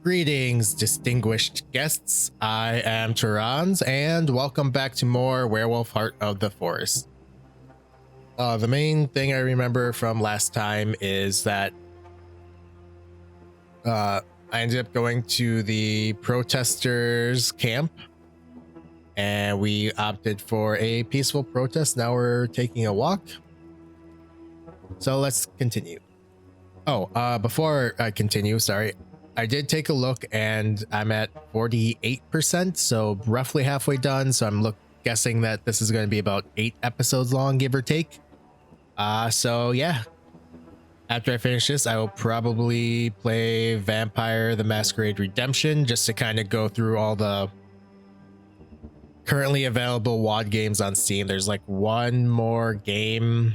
Greetings, distinguished guests. I am Teranz, and welcome back to more Werewolf Heart of the Forest. The main thing I remember from last time is that I ended up going to the protesters' camp, and we opted for a peaceful protest. Now we're taking a walk. So let's continue. Before I continue, sorry. I did take a look and I'm at 48%, so roughly halfway done. So I'm guessing that this is going to be about 8 episodes long, give or take. So yeah, after I finish this, I will probably play Vampire the Masquerade Redemption just to kind of go through all the currently available WoD games on Steam. There's like one more game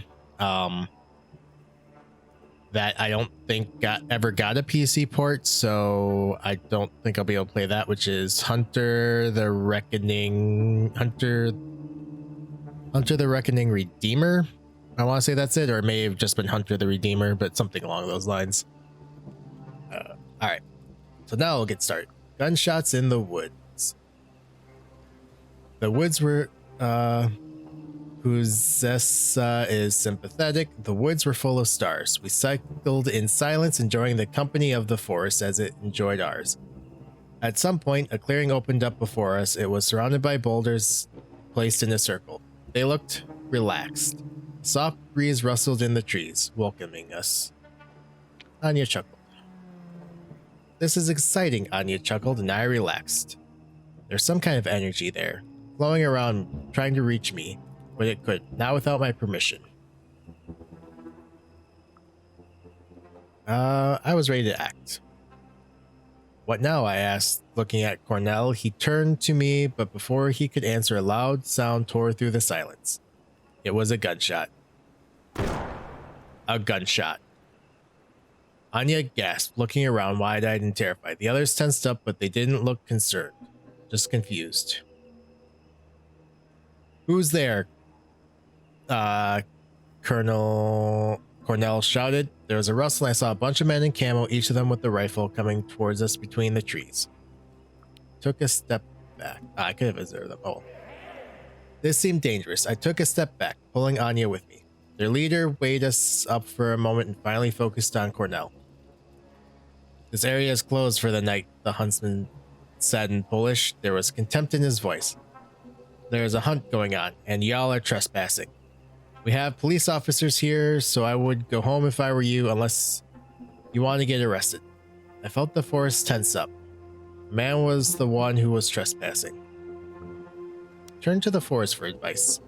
that I don't think ever got a PC port, so I don't think I'll be able to play that, which is Hunter the Reckoning Redeemer. I want to say that's it, or it may have just been Hunter the Redeemer, but something along those lines. All right, so now we'll get started. Gunshots in the woods. The woods were Huzessa is sympathetic. The woods were full of stars. We cycled in silence, enjoying the company of the forest as it enjoyed ours. At some point, a clearing opened up before us. It was surrounded by boulders placed in a circle. They looked relaxed. A soft breeze rustled in the trees, welcoming us. Anya chuckled. This is exciting, Anya chuckled, and I relaxed. There's some kind of energy there, flowing around, trying to reach me. But it could, not without my permission. I was ready to act. What now? I asked, looking at Cornell. He turned to me, but before he could answer, a loud sound tore through the silence. It was a gunshot. A gunshot. Anya gasped, looking around, wide-eyed and terrified. The others tensed up, but they didn't look concerned, just confused. Who's there? Cornell shouted. There was a rustle, and I saw a bunch of men in camo, each of them with a rifle, coming towards us between the trees. Took a step back. I could have observed them. Oh. This seemed dangerous. I took a step back, pulling Anya with me. Their leader weighed us up for a moment and finally focused on Cornell. This area is closed for the night, the huntsman said in Polish. There was contempt in his voice. There is a hunt going on, and y'all are trespassing. We have police officers here, so I would go home if I were you, unless you want to get arrested. I felt the forest tense up. The man was the one who was trespassing. Turned to the forest for advice.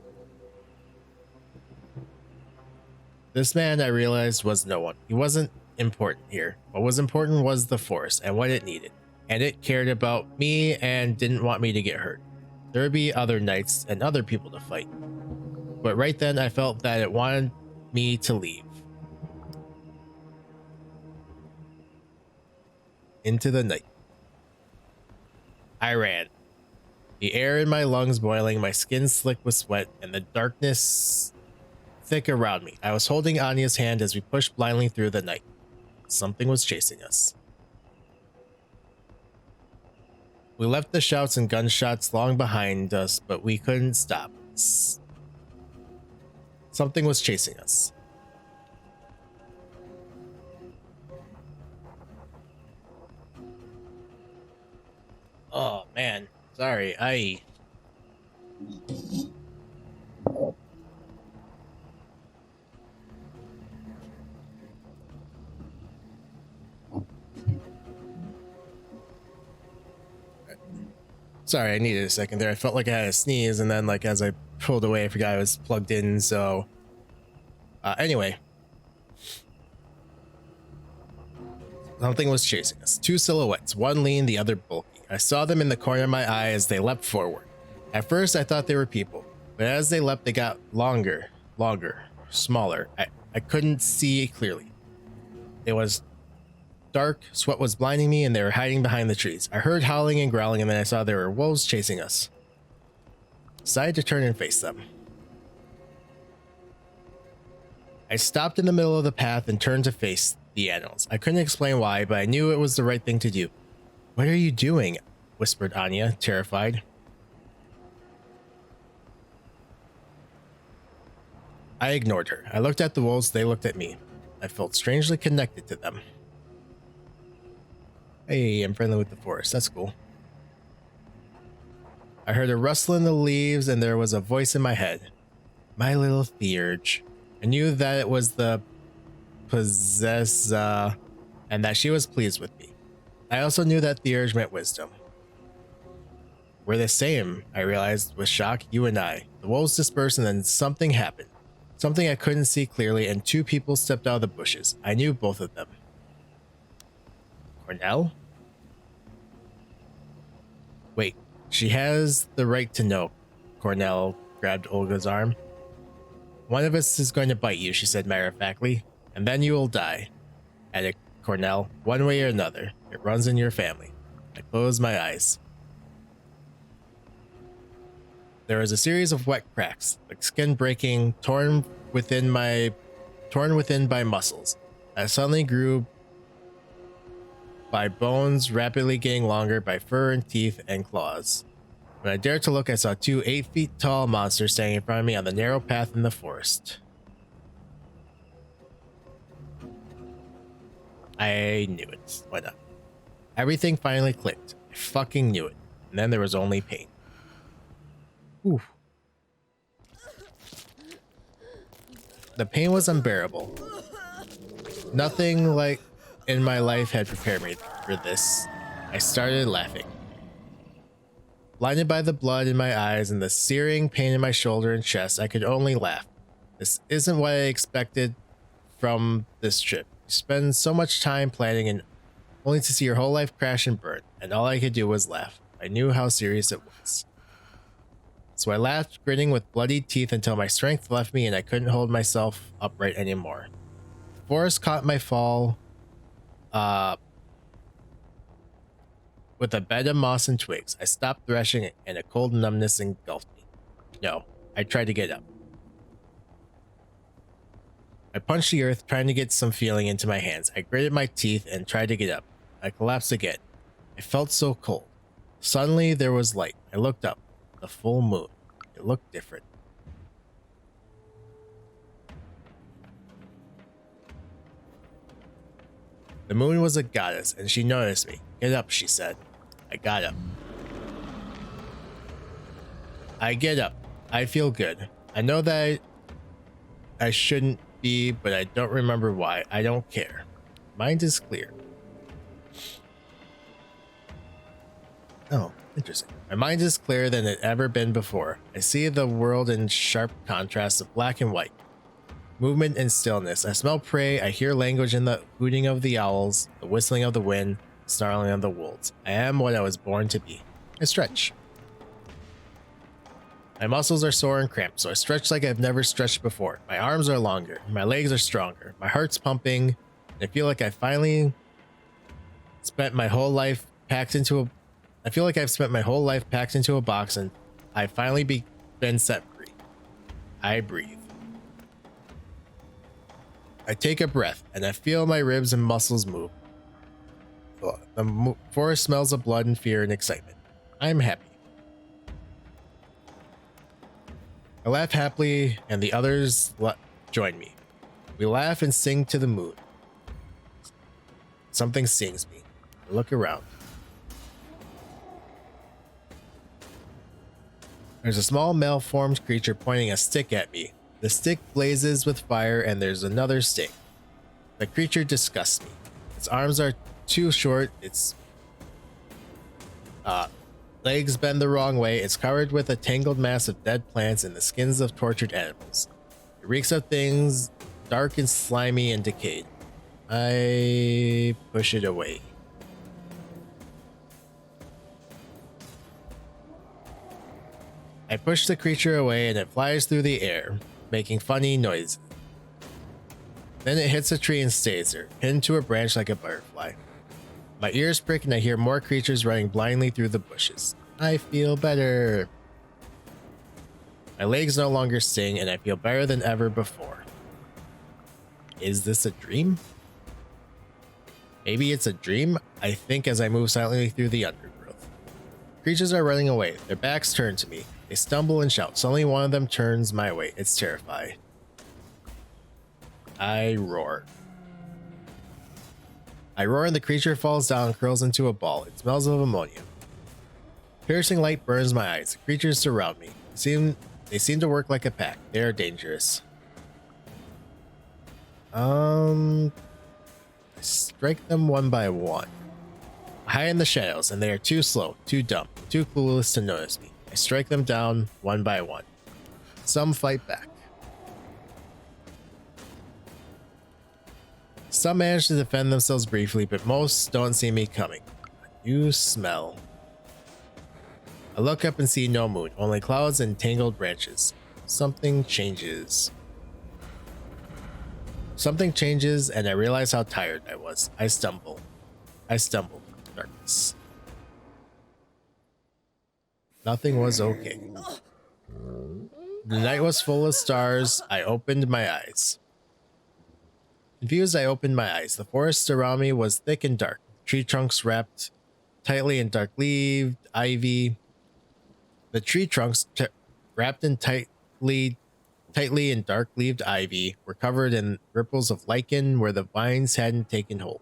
This man, I realized, was no one. He wasn't important here. What was important was the forest and what it needed. And it cared about me and didn't want me to get hurt. There would be other knights and other people to fight. But right then I felt that it wanted me to leave. Into the night. I ran. The air in my lungs boiling, my skin slick with sweat, and the darkness thick around me. I was holding Anya's hand as we pushed blindly through the night. Something was chasing us. We left the shouts and gunshots long behind us, but we couldn't stop. Something was chasing us. Oh man, sorry, Sorry, I needed a second there. I felt like I had a sneeze, and then like as I pulled away, I forgot I was plugged in. So anyway, something was chasing us. 2 silhouettes, one lean, the other bulky. I saw them in the corner of my eye as they leapt forward. At first I thought they were people, but as they leapt they got longer, smaller. I couldn't see clearly. It was dark, sweat was blinding me, and they were hiding behind the trees. I heard howling and growling, and then I saw there were wolves chasing us. Decided to turn and face them. I stopped in the middle of the path and turned to face the animals. I couldn't explain why, but I knew it was the right thing to do. What are you doing? Whispered Anya, terrified. I ignored her. I looked at the wolves, they looked at me. I felt strangely connected to them. Hey, I'm friendly with the forest. That's cool. I heard a rustle in the leaves and there was a voice in my head. My little Theurge. I knew that it was the possessa and that she was pleased with me. I also knew that Theurge meant wisdom. We're the same, I realized with shock, you and I. The wolves dispersed and then something happened. Something I couldn't see clearly, and two people stepped out of the bushes. I knew both of them. Cornell? Wait, she has the right to know. Cornell grabbed Olga's arm. One of us is going to bite you, she said matter-of-factly, and then you will die. Added Cornell, one way or another. It runs in your family. I closed my eyes. There was a series of wet cracks, like skin breaking, torn within by muscles. I suddenly grew by bones rapidly getting longer by fur and teeth and claws. When I dared to look, I saw two 8 feet tall monsters standing in front of me on the narrow path in the forest. I knew it. Why not? Everything finally clicked. I fucking knew it. And then there was only pain. Ooh. The pain was unbearable. Nothing like in my life had prepared me for this. I started laughing. Blinded by the blood in my eyes and the searing pain in my shoulder and chest, I could only laugh. This isn't what I expected from this trip. You spend so much time planning and only to see your whole life crash and burn, and all I could do was laugh. I knew how serious it was. So I laughed, gritting with bloody teeth until my strength left me and I couldn't hold myself upright anymore. The forest caught my fall with a bed of moss and twigs. I stopped threshing and a cold numbness engulfed me. No, I tried to get up. I punched the earth, trying to get some feeling into my hands. I gritted my teeth and tried to get up. I collapsed again. I felt so cold. Suddenly there was light. I looked up. The full moon. It looked different. The moon was a goddess, and she noticed me. Get up, she said. I got up. I get up. I feel good. I know that I shouldn't be, but I don't remember why. I don't care. Mind is clear. Oh, interesting. My mind is clearer than it ever been before. I see the world in sharp contrast of black and white. Movement and stillness. I smell prey. I hear language in the hooting of the owls, the whistling of the wind, the snarling of the wolves. I am what I was born to be. I stretch. My muscles are sore and cramped, so I stretch like I've never stretched before. My arms are longer. My legs are stronger. My heart's pumping. And I feel like I finally spent my whole life packed into a I feel like I've spent my whole life packed into a box and I've finally been set free. I breathe. I take a breath and I feel my ribs and muscles move. The forest smells of blood and fear and excitement. I'm happy. I laugh happily and the others join me. We laugh and sing to the moon. Something stings me. I look around. There's a small malformed creature pointing a stick at me. The stick blazes with fire and there's another stick. The creature disgusts me. Its arms are too short, its legs bend the wrong way, it's covered with a tangled mass of dead plants and the skins of tortured animals. It reeks of things dark and slimy and decayed. I push it away. I push the creature away and it flies through the air, making funny noises. Then it hits a tree and stays there, pinned to a branch like a butterfly. My ears prick and I hear more creatures running blindly through the bushes. I feel better. My legs no longer sting and I feel better than ever before. Is this a dream? Maybe it's a dream, I think as I move silently through the undergrowth. Creatures are running away, their backs turned to me. They stumble and shout. Suddenly one of them turns my way. It's terrified. I roar. And the creature falls down and curls into a ball. It smells of ammonia. Piercing light burns my eyes. The creatures surround me. They seem to work like a pack. They are dangerous. I strike them one by one. High in the shadows, and they are too slow, too dumb, too clueless to notice me. I strike them down one by one. Some fight back. Some manage to defend themselves briefly, but most don't see me coming. A new smell. I look up and see no moon, only clouds and tangled branches. Something changes. Something changes, and I realize how tired I was. I stumble. Darkness. Nothing was okay. The night was full of stars. I opened my eyes. Confused, I opened my eyes. The forest around me was thick and dark. Tree trunks wrapped tightly in dark-leaved ivy. The tree trunks wrapped in tightly in dark-leaved ivy were covered in ripples of lichen where the vines hadn't taken hold.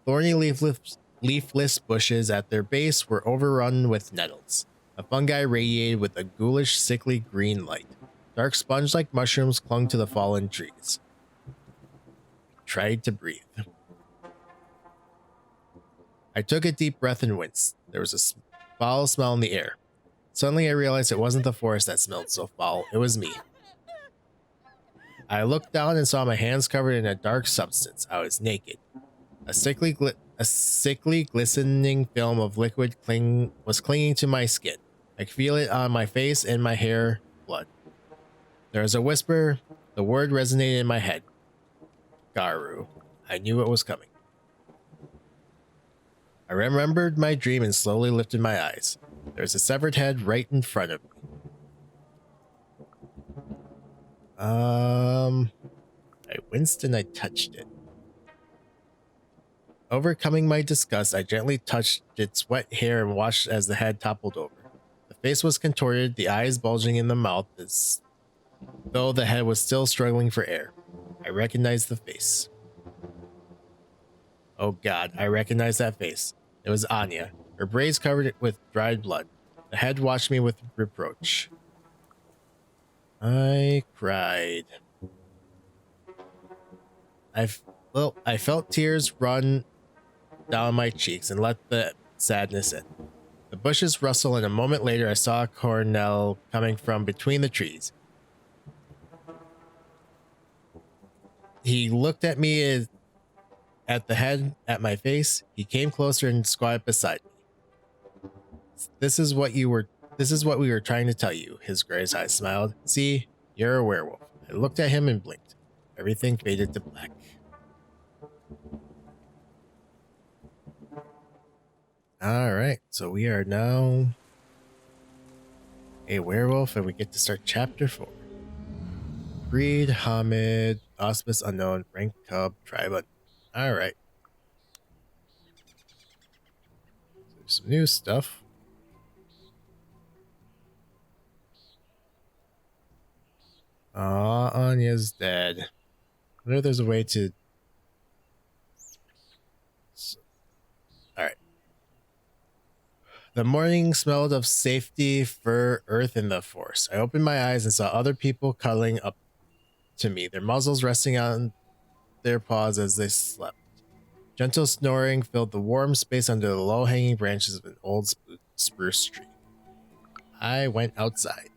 Thorny leafless bushes at their base were overrun with nettles. The fungi radiated with a ghoulish, sickly green light. Dark sponge-like mushrooms clung to the fallen trees. Tried to breathe. I took a deep breath and winced. There was a foul smell in the air. Suddenly I realized it wasn't the forest that smelled so foul, it was me. I looked down and saw my hands covered in a dark substance. I was naked. A sickly glistening film of liquid was clinging to my skin. I could feel it on my face and my hair. Blood. There was a whisper. The word resonated in my head. Garu. I knew it was coming. I remembered my dream and slowly lifted my eyes. There was a severed head right in front of me. I winced and I touched it. Overcoming my disgust, I gently touched its wet hair and watched as the head toppled over. The face was contorted, the eyes bulging in the mouth, as though the head was still struggling for air. I recognized the face. Oh God, I recognized that face. It was Anya, her braids covered with dried blood. The head watched me with reproach. I cried. I felt tears run down my cheeks and let the sadness in. The bushes rustled, and a moment later I saw Cornell coming from between the trees. He looked at me at the head at my face. He came closer and squatted beside me. This is what we were trying to tell you, his gray eyes smiled. See, you're a werewolf. I looked at him and blinked. Everything faded to black. Alright, so we are now a werewolf and we get to start chapter 4. Breed, Hamid, Auspice unknown, rank cub, tribe. Alright. Some new stuff. Aw, Anya's dead. I wonder if there's a way to... Alright. The morning smelled of safety, fur, earth, and the force. I opened my eyes and saw other people cuddling up to me, their muzzles resting on their paws as they slept. Gentle snoring filled the warm space under the low-hanging branches of an old spruce tree. I went outside.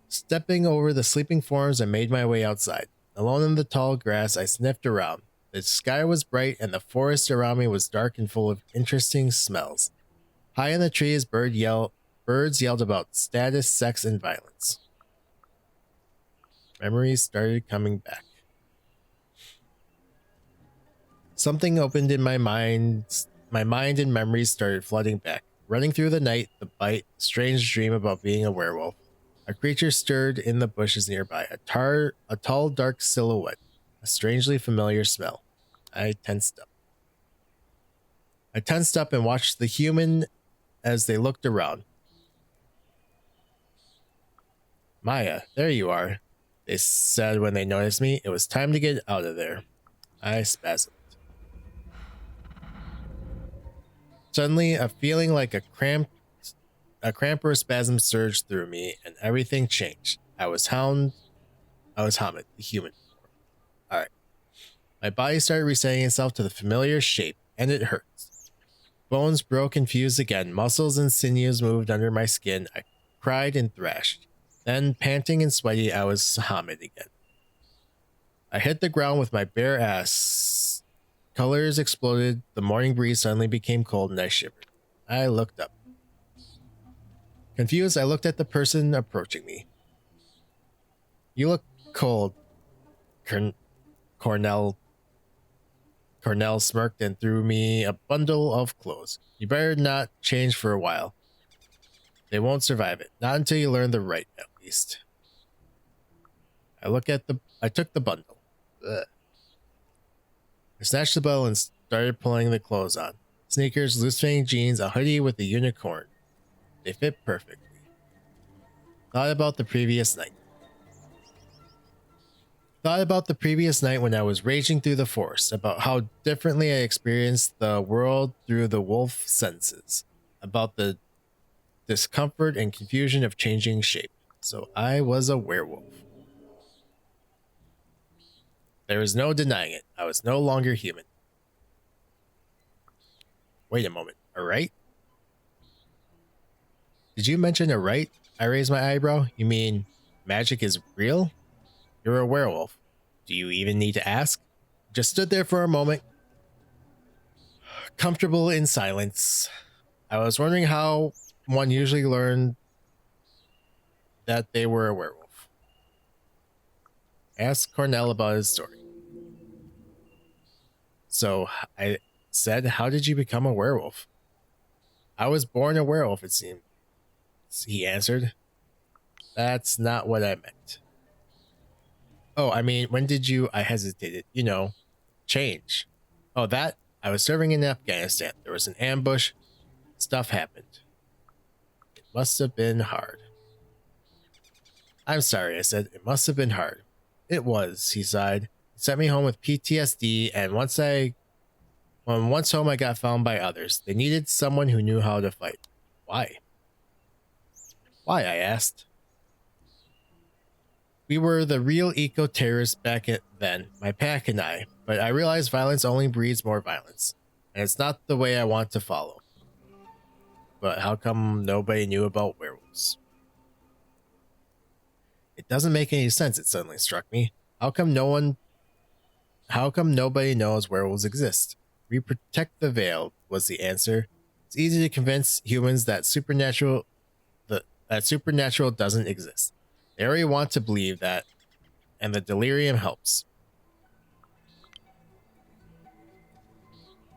Stepping over the sleeping forms, I made my way outside. Alone in the tall grass, I sniffed around. The sky was bright, and the forest around me was dark and full of interesting smells. High in the trees, birds yelled about status, sex, and violence. Memories started coming back. Something opened in my mind. My mind and memories started flooding back. Running through the night, the bite, strange dream about being a werewolf. A creature stirred in the bushes nearby, a tall, dark silhouette, a strangely familiar smell. I tensed up. I tensed up and watched the human as they looked around. Maia, there you are, they said when they noticed me. It was time to get out of there. I spasmed. Suddenly, a feeling like a cramp or a spasm surged through me, and everything changed. I was Hamid, the human. Alright. My body started resetting itself to the familiar shape, and it hurts. Bones broke and fused again. Muscles and sinews moved under my skin. I cried and thrashed. Then, panting and sweaty, I was Hamid again. I hit the ground with my bare ass. Colors exploded. The morning breeze suddenly became cold, and I shivered. I looked up. Confused, I looked at the person approaching me. You look cold, Cornell smirked and threw me a bundle of clothes. You better not change for a while. They won't survive it. Not until you learn the right, at least. I took the bundle. Ugh. I snatched the bundle and started pulling the clothes on. Sneakers, loose-fitting jeans, a hoodie with a unicorn. They fit perfectly. Thought about the previous night. When I was raging through the forest, about how differently I experienced the world through the wolf senses, about the discomfort and confusion of changing shape. So I was a werewolf. There was no denying it. I was no longer human. Wait a moment. A right? Did you mention a right? I raised my eyebrow. You mean magic is real? You're a werewolf. Do you even need to ask? Just stood there for a moment, comfortable in silence. I was wondering how one usually learned that they were a werewolf. Asked Cornell about his story. So I said, how did you become a werewolf? I was born a werewolf, it seemed. He answered. That's not what I meant. Oh, I mean, when did you... I hesitated. Change. Oh, that... I was serving in Afghanistan. There was an ambush. Stuff happened. It must have been hard. I'm sorry, I said. It must have been hard. It was, he sighed. He sent me home with PTSD, and once home, I got found by others. They needed someone who knew how to fight. Why? Why, I asked. We were the real eco-terrorists back then, my pack and I, but I realized violence only breeds more violence, and it's not the way I want to follow. But how come nobody knew about werewolves? It doesn't make any sense, it suddenly struck me. How come nobody knows werewolves exist? We protect the veil, was the answer. It's easy to convince humans that supernatural doesn't exist. They already want to believe that, and the delirium helps.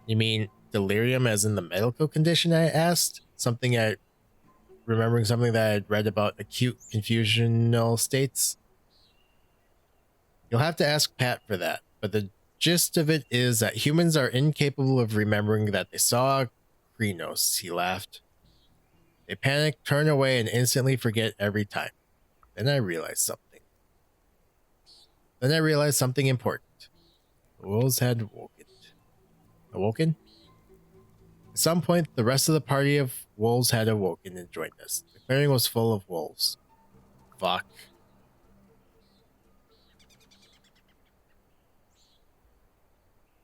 You mean delirium as in the medical condition? I asked. Remembering something that I'd read about acute confusional states. You'll have to ask Pat for that, but the gist of it is that humans are incapable of remembering that they saw Krynos, he laughed. They panic, turn away, and instantly forget every time. Then I realized something. Important. The wolves had awoken? At some point, the rest of the party of wolves had awoken and joined us. The clearing was full of wolves. Fuck.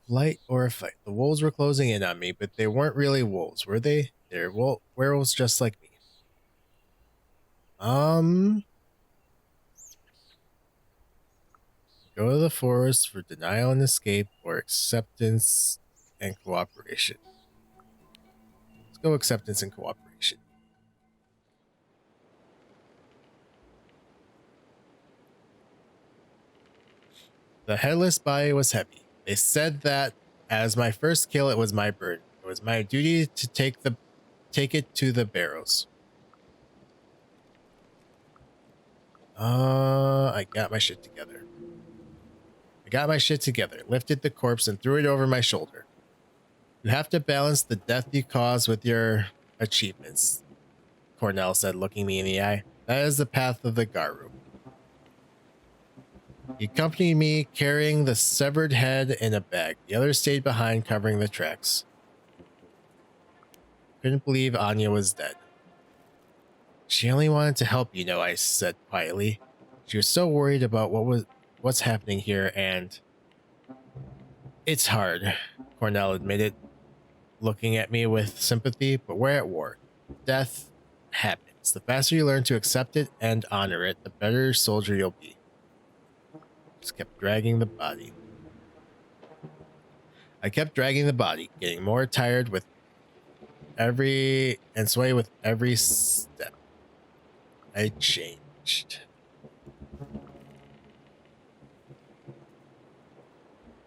Flight or a fight. The wolves were closing in on me, but they weren't really wolves, were they? They're werewolves just like me. Go to the forest for denial and escape, or acceptance and cooperation. Let's go acceptance and cooperation. The headless body was heavy. They said that as my first kill, it was my burden. It was my duty to take it to the barrows. I got my shit together. I got my shit together, lifted the corpse, and threw it over my shoulder. You have to balance the death you cause with your achievements, Cornell said, looking me in the eye. That is the path of the Garu. He accompanied me, carrying the severed head in a bag. The others stayed behind, covering the tracks. Couldn't believe Anya was dead. She only wanted to help, you know, I said quietly. She was so worried about what's happening here, and it's hard, Cornell admitted, looking at me with sympathy, but we're at war. Death happens. The faster you learn to accept it and honor it, the better soldier you'll be. Just kept dragging the body. I kept dragging the body, getting more tired with sway with every step. I changed.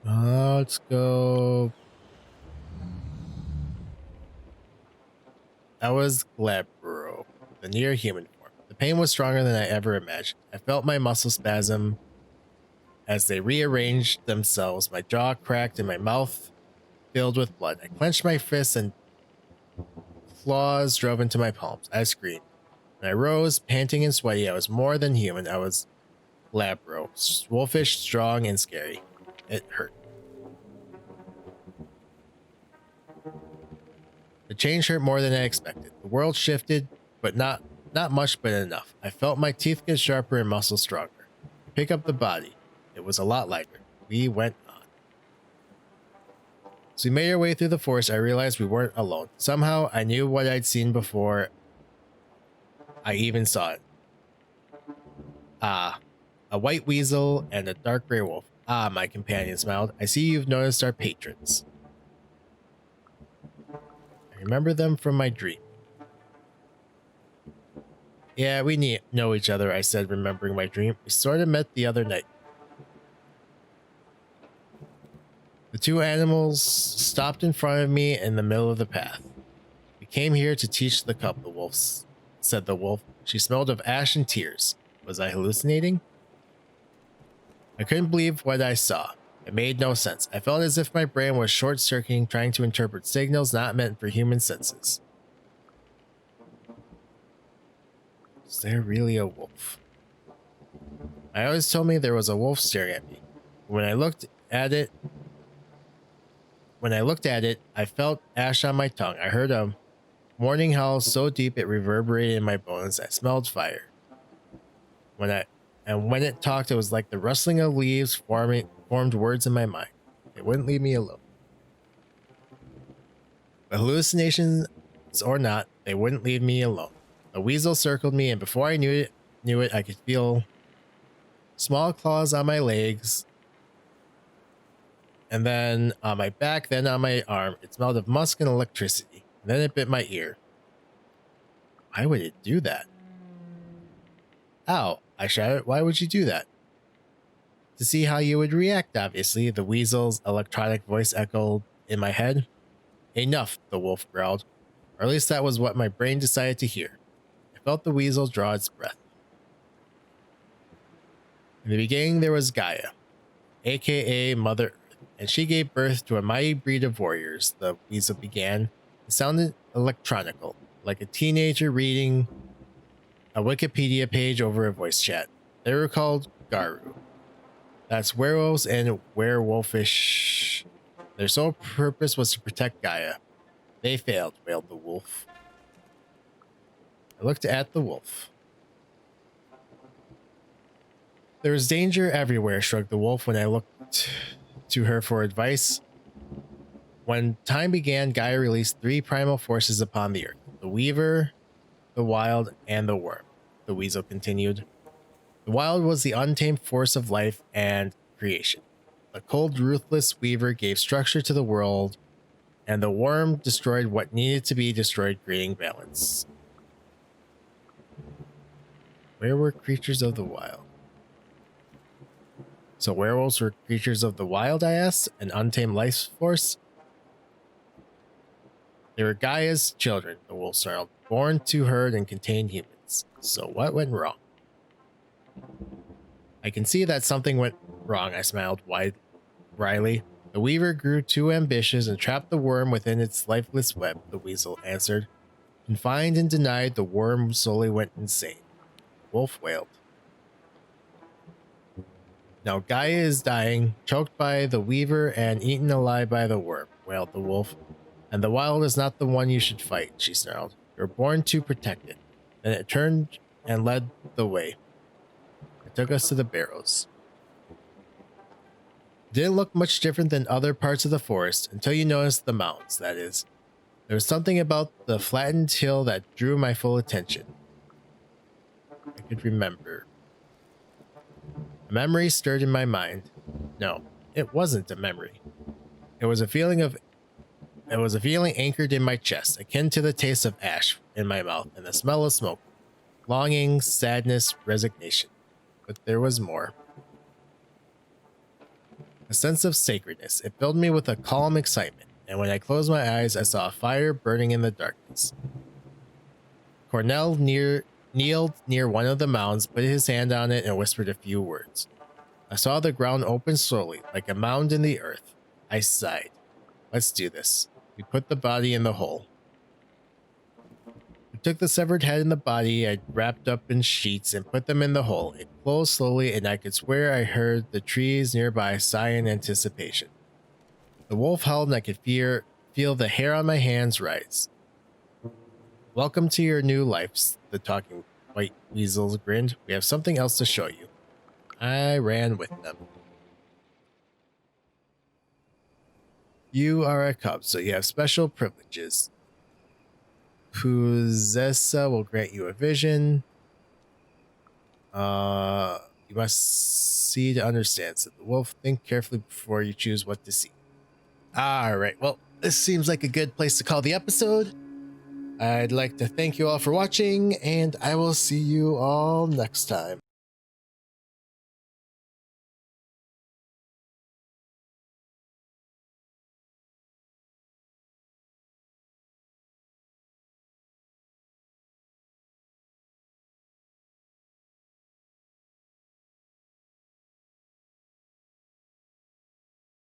Let's go. I was Glabro, the near human form. The pain was stronger than I ever imagined. I felt my muscles spasm as they rearranged themselves. My jaw cracked and my mouth filled with blood. I clenched my fists and claws drove into my palms. I screamed. When I rose, panting and sweaty, I was more than human. I was Glabro, wolfish, strong, and scary. It hurt. The change hurt more than I expected. The world shifted, but not much, but enough. I felt my teeth get sharper and muscles stronger. Pick up the body. It was a lot lighter. We went on. As we made our way through the forest, I realized we weren't alone. Somehow, I knew what I'd seen before I even saw it. A white weasel and a dark gray wolf. My companion smiled. I see you've noticed our patrons. I remember them from my dream. Yeah, we know each other, I said, remembering my dream. We sort of met the other night. The two animals stopped in front of me in the middle of the path. We came here to teach the cup, said the wolf. She smelled of ash and tears. Was I hallucinating? I couldn't believe what I saw. It made no sense. I felt as if my brain was short-circuiting, trying to interpret signals not meant for human senses. Is there really a wolf? I always told me there was a wolf staring at me. When I looked at it, I felt ash on my tongue. I heard a warning howl so deep it reverberated in my bones. I smelled fire. When it talked, it was like the rustling of leaves formed words in my mind. It wouldn't leave me alone. But hallucinations or not, they wouldn't leave me alone. A weasel circled me, and before I knew it, I could feel small claws on my legs, and then on my back, then on my arm. It smelled of musk and electricity, and then it bit my ear. Why would it do that? Ow, I shouted. Why would you do that? To see how you would react, obviously, the weasel's electronic voice echoed in my head. Enough, the wolf growled. Or at least that was what my brain decided to hear. I felt the weasel draw its breath. In the beginning, there was Gaia, aka Mother Earth, and she gave birth to a mighty breed of warriors, the weasel began. It sounded electronical, like a teenager reading a Wikipedia page over a voice chat. They were called Garu. That's werewolves and werewolfish. Their sole purpose was to protect Gaia. They failed, wailed the wolf. I looked at the wolf. There was danger everywhere, shrugged the wolf when I looked to her for advice. When time began, Gaia released 3 primal forces upon the earth. The Weaver, the Wild, and the Worm, the weasel continued. The Wild was the untamed force of life and creation. The cold, ruthless Weaver gave structure to the world, and the Worm destroyed what needed to be destroyed, creating balance. Where were creatures of the wild? So werewolves were creatures of the wild, I asked? An untamed life force? They were Gaia's children, the wolf snarled, born to herd and contain humans. So what went wrong? I can see that something went Wrong, I smiled wryly. The weaver grew too ambitious and trapped the worm within its lifeless web, the weasel answered. Confined and denied, the worm slowly went insane. Wolf wailed. Now Gaia is dying, choked by the weaver and eaten alive by the worm, wailed the wolf. And the wild is not the one you should fight, she snarled. You're born to protect it. Then it turned and led the way. It took us to the barrows. It didn't look much different than other parts of the forest until you noticed the mountains, that is. There was something about the flattened hill that drew my full attention. I could remember. A memory stirred in my mind. No, it wasn't a memory. It was a feeling anchored in my chest, akin to the taste of ash in my mouth and the smell of smoke. Longing, sadness, resignation. But there was more. A sense of sacredness. It filled me with a calm excitement, and when I closed my eyes, I saw a fire burning in the darkness. Cornell kneeled near one of the mounds, put his hand on it, and whispered a few words. I saw the ground open slowly, like a mound in the earth. I sighed. Let's do this. We put the body in the hole. I took the severed head and the body I'd wrapped up in sheets and put them in the hole. It closed slowly, and I could swear I heard the trees nearby sigh in anticipation. The wolf howled, and I could feel the hair on my hands rise. Welcome to your new lives, the talking white weasel grinned. We have something else to show you. I ran with them. You are a cub, so you have special privileges. Puzessa will grant you a vision. You must see to understand, said the wolf. Think carefully before you choose what to see. Alright, well, this seems like a good place to call the episode. I'd like to thank you all for watching, and I will see you all next time.